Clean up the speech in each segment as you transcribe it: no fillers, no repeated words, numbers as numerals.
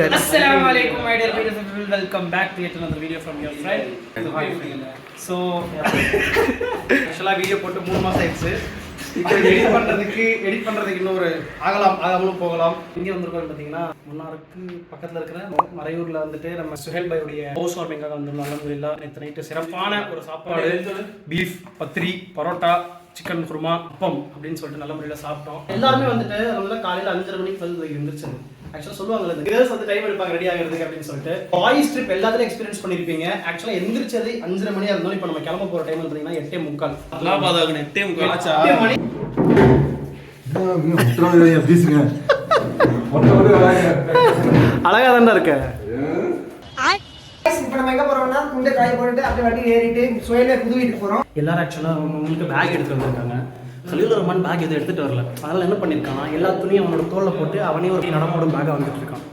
Assalamualaikum my dear beautiful people, welcome back to yet another video from your friend. So actually video போட்டு 3 மாசம் ஆயிடுச்சு. இப்போ edit பண்றதுக்கு இன்னொரு ஆகாமலும் போகலாம். இங்க வந்திருக்கோம் பாத்தீங்கன்னா முன்னாருக்கு பக்கத்துல இருக்கிற மறையூர்ல வந்துட்டு நம்ம சுஹேல் பாயோடைய ஹவுஸ் வார்மிங்காக வந்திருந்தோம். அல்ஹம்துலில்லாஹ் நேத்து நைட்டு சிறப்பான ஒரு சாப்பாடு, பீஃப் பத்திரி, பரோட்டா, சிக்கன் குருமா, அப்பம் அப்படின்னு சொல்லிட்டு நல்ல முறையில் சாப்பிட்டோம். எல்லாருமே வந்துட்டு நல்லா காலையில் 5:30 மணிக்கு எழுந்திருச்சு. ஆக்சுவலாக சொல்லுவாங்கல்ல, இந்த கேர்ள்ஸ் வந்து டைம் எடுப்பாங்க ரெடி ஆகிறதுக்கு அப்படின்னு சொல்லிட்டு. பாய்ஸ் ட்ரிப் எல்லாத்துலையும் எக்ஸ்பீரியன்ஸ் பண்ணியிருப்பீங்க. ஆக்சுவலாக எந்திரிச்சது 5:30 மணியாக இருந்தாலும் இப்போ நம்ம கிளம்ப போகிற டைம் பார்த்தீங்கன்னா 8:45. 8:45 ஆச்சா? 8 மணி அழகா தானே இருக்க. இப்போ நம்ம எங்க போறோம்னா குண்டை காய போட்டுட்டு அப்படியே வண்டி ஏறிட்டு சுயலே புது வீட்டுக்கு போறோம். எல்லாரும் ஆக்சுவலாக உங்களுக்கு பேக் எடுத்து வந்திருக்காங்க. கலீல் ரஹ்மான் பேக் எதுவும் எடுத்துட்டு வரல. அதனால என்ன பண்ணியிருக்கான், எல்லா துணியும் அவனோட தோல்ல போட்டு அவனே ஒரு நடமாடும் பேக்கை வந்துட்டு இருக்கான்.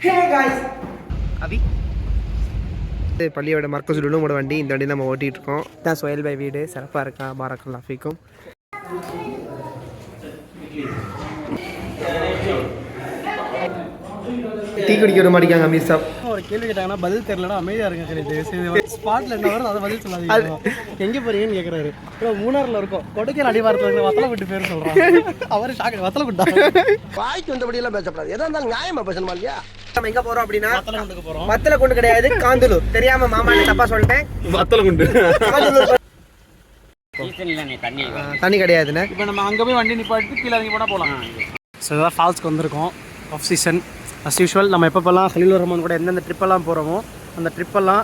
ஹே गाइस, அபி பள்ளியோட மர்க்கஸ் லுலுமோட வண்டி, இந்த வண்டி நம்ம ஓட்டிட்டு இருக்கோம். தான் சுயல் பை வீடு சிறப்பா இருக்கா. பாரக்கல்லாஹ் ஃபீக்கும். டீ குடிக்க விட மாட்டேங்காங்க அமீர் சாப். ஒரு கேள்வி கேட்டாங்கன்னா பதில் தெரியலன்னா அமைதியா இருங்க. சரி, ஸ்பாட்ல என்ன வரும் அதை பதில் சொல்லாதீங்க. எங்க போறீங்கன்னு கேட்கறாரு. இப்போ மூணாறுல இருக்கோம், கொடைக்கானல் அடிவாரத்துல இருக்க வத்தலகுண்டு பேர் சொல்றாங்க. அவரு ஷாக். வத்தலகுண்டா? வாய்க்கு வந்தபடி எல்லாம் பேசப்படாது. எதா இருந்தாலும் நியாயமா பேசணுமா இல்லையா? நம்ம எங்க போறோம் அப்படின்னா வத்தலகுண்டுக்கு போறோம். வத்தலகுண்டு கிடையாது, காந்தலூர். தெரியாம மாமா தப்பா சொல்லிட்டேன். வத்தலகுண்டு தண்ணி கிடையாதுண்ணே. இப்போ நம்ம அங்கே போய் வண்டி நிப்பாட்டி கீழே இறங்கி போனால் போகலாம். ஸோ இதான் ஃபால்ஸ்க்கு வந்திருக்கோம். Off season as usual. நம்ம எப்பப்பெல்லாம் கலீல் ரஹ்மான் கூட எந்தெந்த ட்ரிப்பெல்லாம் போகிறோமோ அந்த ட்ரிப்பெல்லாம்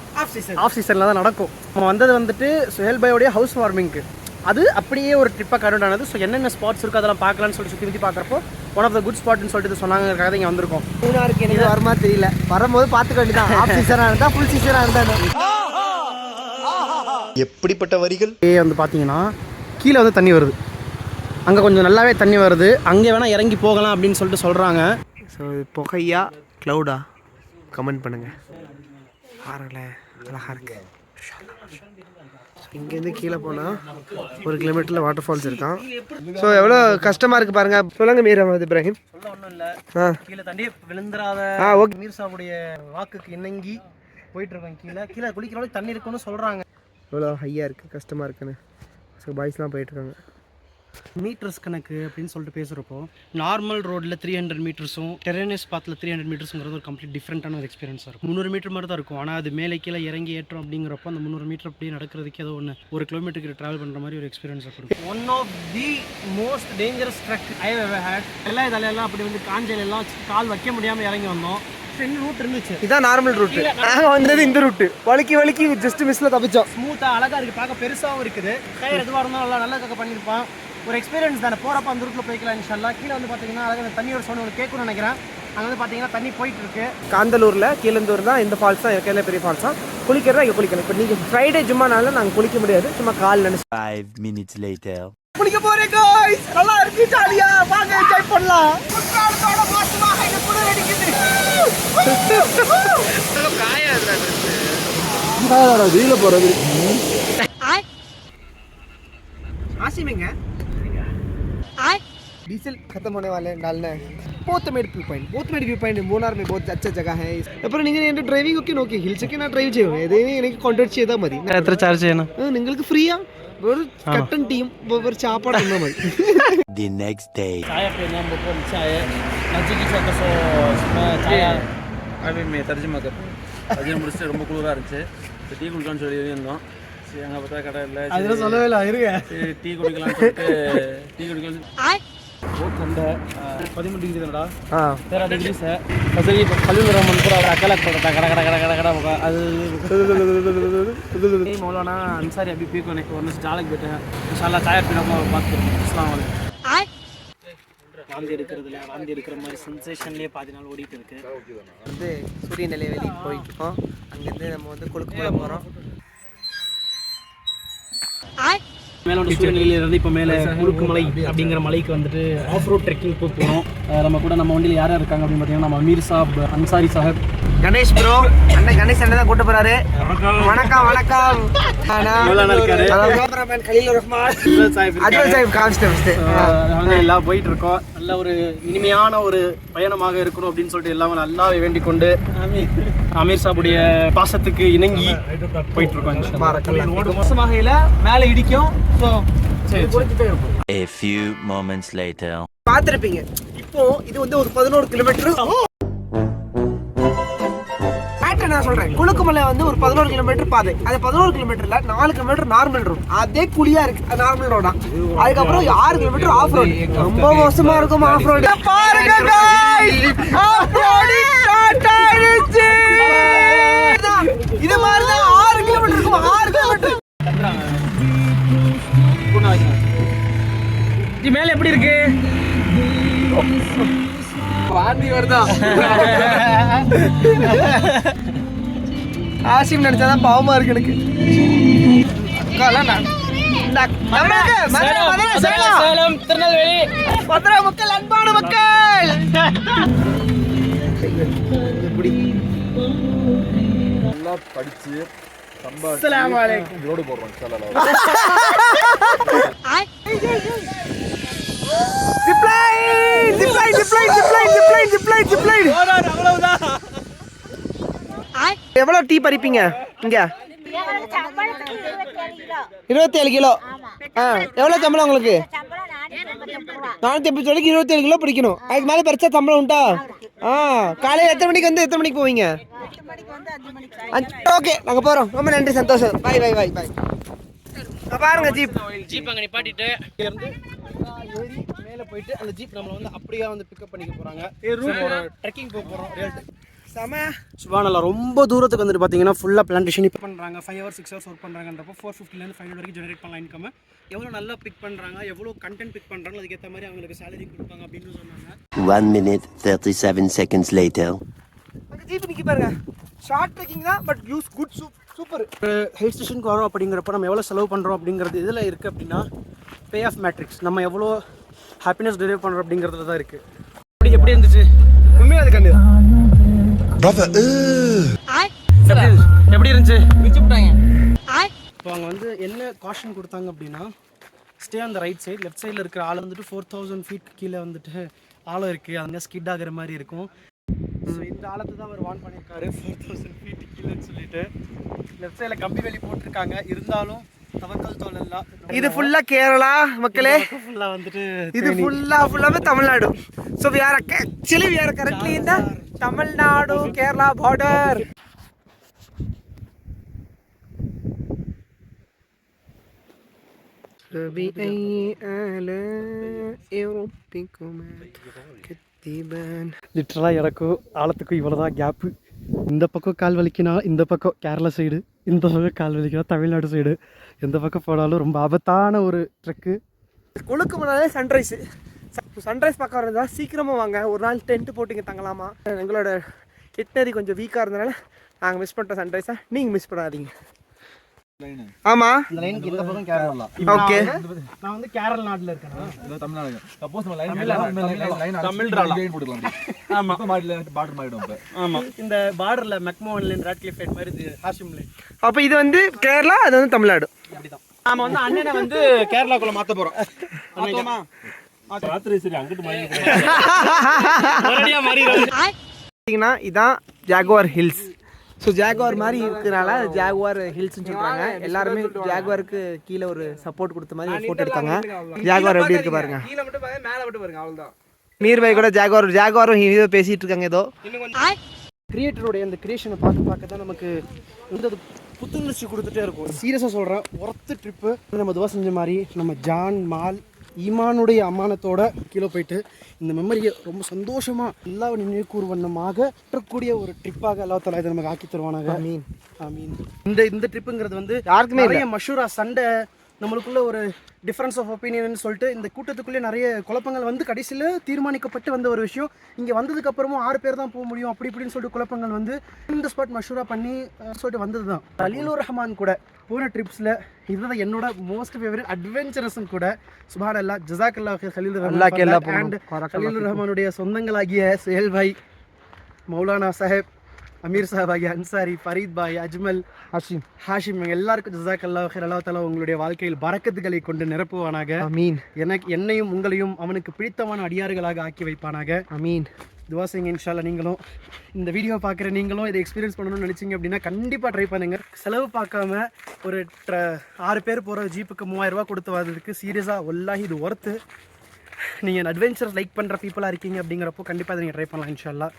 ஆஃப் சீசனில் தான் நடக்கும். நம்ம வந்தது வந்துட்டு சுஹேல் பாயோடைய ஹவுஸ் வார்மிங்க்கு. அது அப்படியே ஒரு ட்ரிப்பாக கன்வெர்ட் ஆனது. ஸோ என்னென்ன ஸ்பாட்ஸ் இருக்கோ அதெல்லாம் பார்க்கலான்னு சொல்லி சுற்றி பார்க்குறப்போ ஒன் ஆஃப் த குட் ஸ்பாட்னு சொல்லிட்டு சொன்னாங்கிறதுக்காக தான் இங்கே வந்திருக்கோம். மூணாருக்கு எனக்கு வருமா தெரியல, வரும்போது பார்த்துக்க வேண்டியதான். ஆஃப் சீசனாக இருந்தால் ஃபுல் சீசனாக இருந்தால் எப்படிப்பட்ட வரிகள் வந்து பார்த்தீங்கன்னா கீழே வந்து தண்ணி வருது. அங்கே கொஞ்சம் நல்லாவே தண்ணி வருது. அங்கே வேணால் இறங்கி போகலாம் அப்படின்னு சொல்லிட்டு சொல்கிறாங்க. ஸோ புகையா க்ளவுடா கமெண்ட் பண்ணுங்கள். பாருங்களேன், அழகாக இருக்கு. இங்கேருந்து கீழே போனால் 1 கிலோமீட்டரில் வாட்டர் ஃபால்ஸ் இருக்கான். ஸோ எவ்வளோ கஷ்டமாக இருக்குது பாருங்கள். சொல்லுங்க மீர் அஹமது இப்ராஹிம். சொல்ல ஒன்றும் இல்லை, கீழே தண்ணி விழுந்துராத. ஓகே. மீர் சாவுடைய வாக்குக்கு இணங்கி போயிட்டு இருக்கோம். கீழே கீழே குளிக்கிற தண்ணி இருக்குன்னு சொல்கிறாங்க. எவ்வளோ ஹையாக இருக்குது, கஷ்டமாக இருக்குன்னு. ஸோ பாய்ஸ்லாம் போயிட்டுருக்காங்க. மீட்டர்ஸ் கணக்கு அப்படின்னு சொல்லிட்டு பேசுகிறப்போ நார்மல் ரோடில் 300 மீட்டர்ஸும் டெரேனியஸ் பாத்தில் 300 மீட்டர்ஸுங்கிறது ஒரு கம்ப்ளீட் டிஃப்ரெண்ட்டான ஒரு எக்ஸ்பீரியன்ஸாக இருக்கும். 300 மீட்டர் மாதிரி தான் இருக்கும். ஆனால் அது மேலே கீழே இறங்கி ஏற்றோம் அப்படிங்கிறப்போ அந்த 300 மீட்டர் அப்படியே நடக்கிறதுக்கு ஏதோ ஒன்று 1 கிலோமீட்டருக்கு ட்ராவல் பண்ணுற மாதிரி ஒரு எக்ஸ்பீரியன்ஸாக கொடுக்கும். One of the most dangerous trek I have ever had. எல்லாம் இதெல்லாம் அப்படி வந்து காஞ்சலாம் கால் வைக்க முடியாமல் இறங்கி வந்தோம். ரூட் இருந்துச்சு. இதான் நார்மல் ரூட்டு. நாங்கள் வந்தது இந்த ரூட்டு. வலிக்கி ஜஸ்ட் மிஸ்ல தப்பிச்சோம். ஸ்மூத்தாக அழகாக இருக்குது, பார்க்க பெருசாகவும் இருக்குது. டயர் எதுவாக இருந்தாலும் நல்லா பண்ணியிருப்பான். ஒரு எக்ஸ்பீரியன்ஸ் தானே. போகிறப்ப அந்த ரூட்டில் போய்க்கலாம் இன்ஷால்லா. கீழே வந்து பார்த்தீங்கன்னா அழகாக தண்ணியோட சவுண்ட் உங்களுக்கு கேட்கணும்னு நினைக்கிறேன். அங்கே வந்து பார்த்தீங்கன்னா தண்ணி போயிட்டு இருக்கு. காந்தலூரில் கீழந்தூர் தான் இந்த ஃபால்ஸ் தான் இருக்கையில பெரிய ஃபால்ஸ் தான். குளிக்கிறதா இங்கே குளிக்கணும். இப்போ நீங்கள் ஃப்ரைடே ஜும்மானால நாங்கள் குளிக்க முடியாது, சும்மா கால் நினைச்சு 5 minutes later குளிக்க போறேன் गाइस. நல்லா இருக்கு, ஜாலியா வாங்க என்ஜாய் பண்ணலாம். குற்றாலத்தோட மோசமாக இது குளிர் அடிக்குது. காயாதுடா ட்ரெஸ். வீல போறது. आसिमेंगे डीजल खत्म होने वाले हैं डालना है. बोथमेड व्यू पॉइंट മൂന്നാർ में बहुत अच्छा जगह है. അപ്പോൾ നിങ്ങൾ എൻ്റെ ഡ്രൈവിംഗ് ഒക്കെ നോക്കി ഹിൽസ് ഒക്കെ ഞാൻ ഡ്രൈവ് ചെയ്യും. ഏതെങ്കിലും എനിക്ക് കോൺടാക്ട് ചെയ്താൽ മതി. എത്ര ചാർജ് ചെയ്യണം? നിങ്ങൾക്ക് ഫ്രീയാ. ഒരു കട്ടൻ ടീം ഒരു ചാപ്പാട് തന്നാൽ മതി. the next day saya punya bukan saya nanti kita ke saya அபி மே தர்ஜுமா கர் அது முடிச்சு ரொம்ப குளிரா இருந்துச்சு. டீ குடிக்கலாம்னு சொல்லி இருந்தோம். சரி அங்கே பார்த்தா கடை இல்லை, அதெல்லாம் சொல்லவே இல்லை இருங்க. சரி டீ குடிக்கலாம்னு சொல்லிட்டு டீ குடிக்கலாம். बहुत ठंडा है. 13 डिग्री था. 13 डिग्री से कजरी खलील रहमान पूरा अकेला पड़ता था. कड़ा कड़ा कड़ा कड़ा कड़ा होगा. ये मौलाना अंसारी अभी पी को नहीं वरना से जालक बैठे हैं. इंशाल्लाह चाय पीना को बात करेंगे. अस्सलाम वालेकुम. வாந்தி எடுக்கிற மாதிரி சென்சேஷன்லேயே பாதி நாள் ஓடிட்டு இருக்கு. வந்து சூரிய நிலை வெளியே போயிட்டு இருக்கோம். அங்கேருந்து நம்ம வந்து கொழுக்கு போகிறோம். மேலோட சூழ்நிலையிலிருந்து இப்போ மேலே குறுக்குமலை அப்படிங்கிற மலைக்கு வந்துட்டு ஆஃப் ரோட் ட்ரெக்கிங் போகிறோம். நம்ம கூட நம்ம வண்டியில் யார் இருக்காங்க அப்படின்னு பார்த்தீங்கன்னா நம்ம அமீர் சாப், அன்சாரி சாஹிப், கணேஷ் ப்ரோ. அண்ணன் கணேஷ் அண்ணன் தான் கூட்டு போறாரு. வணக்கம் வணக்கம். கலீல் ரஹ்மான், அஜ்மல் சாஹிப் கான்ஸ்டபிள்ஸ் எல்லாம் போயிட்டு இருக்கோம். நல்ல ஒரு இனிமையான ஒரு பயணமாக இருக்கணும் அப்படின்னு சொல்லிட்டு எல்லாமே நல்லாவே வேண்டிக் கொண்டு அமீர் சாபுடைய பாசத்துக்கு இணங்கி போயிட்டு இருக்கோம். மோசமாக இல்லை, மேலே இடிக்கும். So A few moments later. பார்த்துருப்பீங்க. இப்போ இது வந்து ஒரு 11 கிலோமீட்டர். நான் சொல்றேன், குளுக்குமலை வந்து ஒரு 11 கிலோமீட்டர் பாதை. அது 11 கிலோமீட்டர்ல 4 கிலோமீட்டர் நார்மல் ரோடு, அதே குழியா இருக்கு, அது நார்மல் ரோடா. அதுக்கப்புறம் 6 கிலோமீட்டர் ஆஃப் ரோடு, ரொம்ப மோசமா இருக்கும் ஆஃப் ரோடு. பாருங்க ஆஃப் ரோடு ஸ்டார்ட் ஆயிடுச்சு. இது மாதிரி தான் 6 கிலோமீட்டர் இருக்கும். 6 கிலோமீட்டர் மேல எப்படி இருக்கு? வாந்தி வருதா? ஆசிம் நினைச்சாதான் பாவமா இருக்கு எனக்கு. சேலம், திருநெல்வேலி, மதுரை மக்கள், அன்பான மக்கள், எப்படி நல்லா படிச்சு அஸ்ஸலாமு அலைக்கும் ரோடு போடுறோம். எவ்வளவு டீ பறிப்பீங்க இங்க? 27 கிலோ. எவ்வளவு சம்பளம் உங்களுக்கு? 450 ரூபாய்க்கு 27 கிலோ பிடிக்கணும். அதுக்கு மேல பறிச்சா சம்பளம் உண்டா? காலையில எத்தனை மணிக்கு வந்து எத்தனை மணிக்கு போவீங்க? ஓகே, நாங்க போறோம். ரொம்ப நன்றி, சந்தோஷம். பாய் பாய் பாய் பாய். பாருங்க ஜீப் அங்கே நிப்பாட்டிட்டு இருந்து ஏறி மேலே போயிட்டு அந்த ஜீப் நம்மளை வந்து அப்படியே வந்து பிக்கப் பண்ணிக்க போகிறாங்க. ட்ரெக்கிங் போக போகிறோம். சுபானல்லா, ரொம்ப தூரத்துக்கு வந்துட்டு பார்த்தீங்கன்னா ஃபுல்லாக பிளான்டேஷன் இப்போ பண்ணுறாங்க. 5 hours 6 hours ஒர்க் பண்ணுறாங்கன்றப்போ 450 500 வரைக்கும் ஜெனரேட் பண்ணலாம் இன்கம். எவ்வளோ நல்லா பிக் பண்ணுறாங்க, எவ்வளோ கண்டென்ட் பிக் பண்ணுறாங்க, அதுக்கேற்ற மாதிரி அவங்களுக்கு சேலரி கொடுப்பாங்க அப்படின்னு சொன்னாங்க. 1 minute 37 seconds later. ஜீப் நிற்கி பாருங்க. ஷார்ட் ட்ரெக்கிங் தான், but use good super. Hill ஸ்டேஷனுக்கு வரோம் அப்படிங்கிறப்ப நம்ம எவ்வளோ செலவு பண்ணுறோம் அப்படிங்கிறது இதில் இருக்குது. அப்படின்னா பே ஆஃப் மேட்ரிக்ஸ், நம்ம எவ்வளோ ஹாப்பினஸ் டெலிவர் பண்ணுறோம் அப்படிங்கிறதுல தான் இருக்குது. எப்படி இருந்துச்சு? உண்மையாக அது கண்ணு எப்படி இருந்துச்சு? இப்போ அவங்க வந்து என்ன காஷன் கொடுத்தாங்க அப்படின்னா, stay on the right side. Left சைடில் இருக்கிற ஆள் வந்துட்டு 4000 feet கீழே வந்துட்டு ஆழம் இருக்குது, அங்கே ஸ்கிட் ஆகிற மாதிரி இருக்கும். ஸோ இந்த ஆழத்தை தான் அவர் வார்ன் பண்ணியிருக்காரு, 4000 feet கீழேன்னு சொல்லிட்டு. லெஃப்ட் சைடில் கம்பி வேலி போட்டிருக்காங்க, இருந்தாலும் தவக்கல் தோலல்ல. இது ஃபுல்லா கேரளா மக்களே, ஃபுல்லாக வந்துட்டு இது ஃபுல்லாவே Tamil Nadu. So we are currently in the Tamil Nadu Kerala border. லிட்டரலாக எனக்கும் ஆழத்துக்கும் இவ்வளோ தான் கேப்பு. இந்த பக்கம் கால் வலிக்கினா இந்த பக்கம் கேரளா சைடு, இந்த பக்கம் கால் வலிக்கினா தமிழ்நாடு சைடு. எந்த பக்கம் போனாலும் ரொம்ப ஆபத்தான ஒரு ட்ரெக்கு. கொழுக்குமலையிலே சன்ரைஸ் பார்க்க வரதா சீக்கிரமாக வாங்க. ஒரு நாள் டென்ட் போட்டு இங்கே தங்கலாமா. எங்களோட கிட்னரி கொஞ்சம் வீக்காக இருந்தனால நாங்கள் மிஸ் பண்ணிட்டோம் சன்ரைஸை. நீங்கள் மிஸ் பண்ணாதீங்க. ஆமா, இந்த லைனுக்கு இந்த பக்கம் கேரளா. ஓகே, நான் வந்து கேரளா நாட்டில் இருக்கேன். தமிழ்நாடு சப்போஸ் நம்ம லைன் தமிழ் போட்டுக்கலாம். ஆமா, பார்டர் மாறிடும். இப்போ ஆமா, இந்த பார்டர்ல மெக்மோன் லைன், ராட்கிளிஃப் லைன் மாதிரி இது ஹாஷிம் லைன். அப்போ இது வந்து கேரளா, அது வந்து தமிழ்நாடு. அப்படிதான். நாம வந்து அண்ணனை வந்து கேரளாக்குள்ள மாத்த போறோம். இதான் ஜாகுவார் ஹில்ஸ். ஸோ ஜாகுவார் மாதிரி இருக்கிறனால ஜாகுவார் ஹில்ஸ்ன்னு சொல்கிறாங்க. எல்லாருமே ஜாகுவாருக்கு கீழே ஒரு சப்போர்ட் கொடுத்த மாதிரி ஃபோட்டோ எடுத்தாங்க. ஜாகுவார் எப்படி இருக்கு பாருங்க. நீர்வாய் கூட ஜாகுவாரும் ஹீரோ பேசிட்டு இருக்காங்க. ஏதோ கிரியேட்டருடைய அந்த கிரியேஷனை பார்க்க தான் நமக்கு இந்த புத்துணர்ச்சி கொடுத்துட்டே இருக்கும். சீரியஸாக சொல்கிறேன், ஒர்த்து ட்ரிப்பு. நம்ம துவா செஞ்ச மாதிரி நம்ம ஜான் மால் ஈமானுடைய அம்மானத்தோட கீழே போயிட்டு இந்த மெமரியை ரொம்ப சந்தோஷமாக எல்லா நினைவுக்கூறு வண்ணமாக இருக்கக்கூடிய ஒரு ட்ரிப்பாக அல்லா தஆலா இதை நமக்கு ஆக்கி தருவானாங்க. ஆமீன் ஆமீன். இந்த ட்ரிப்புங்கிறது வந்து யாருக்குமே நிறைய மஷூரா சண்டை, நம்மளுக்குள்ள ஒரு டிஃப்ரென்ஸ் ஆஃப் ஒப்பீனியன் சொல்லிட்டு இந்த கூட்டத்துக்குள்ளே நிறைய குழப்பங்கள் வந்து கடைசியில் தீர்மானிக்கப்பட்டு வந்த ஒரு விஷயம். இங்கே வந்ததுக்கு அப்புறமும் 6 பேர் தான் போக முடியும் அப்படி இப்படின்னு சொல்லிட்டு குழப்பங்கள் வந்து இந்த ஸ்பாட் மஷூரா பண்ணி சொல்லிட்டு வந்தது தான். கலீலுர் ரஹ்மான் கூட போன ட்ரிப்ஸில் இதுதான் என்னோட மோஸ்ட் ஃபேவரட் அட்வென்ச்சரஸ்ன்னு கூட. சுப்ஹானல்லாஹ், ஜஸாக்கல்லாஹ் கலீலுர் ரஹ்மான் அண்ட் கலீலுர் ரஹ்மானுடைய சொந்தங்களாகிய சேல் பாய், மௌலானா சாஹேப், அமீர் சாஹிப் ஆகிய அன்சாரி, ஃபரீத் பாய், அஜ்மல், ஹாஷிம் இவங்க எல்லாருக்கும் ஜஸாக்கல்லாஹு ஹைர். அல்லாஹ் தஆலா உங்களுடைய வாழ்க்கையில் பரக்கத்துகளை கொண்டு நிரப்புவானாக. அமீன். என்னையும் உங்களையும் அவனுக்கு பிடித்தமான அடியார்களாக ஆக்கி வைப்பானாக. அமீன். துவா செய்யுங்க. இன்ஷால்லா நீங்களும் இந்த வீடியோ பார்க்குற நீங்களும் இதை எக்ஸ்பீரியன்ஸ் பண்ணணும்னு நினச்சிங்க அப்படின்னா கண்டிப்பாக ட்ரை பண்ணுங்கள். செலவு பார்க்காம ஒரு 6 பேர் போகிற ஜீப்புக்கு 3000 ரூபா கொடுத்து வர்றதுக்கு சீரியஸாக வல்லாஹி இது ஒர்த்து. நீங்கள் அட்வென்ச்சர் லைக் பண்ணுற பீப்புளாக இருக்கீங்க அப்படிங்கிறப்போ கண்டிப்பாக அதை நீங்கள் ட்ரை பண்ணலாம் இன்ஷால்லா.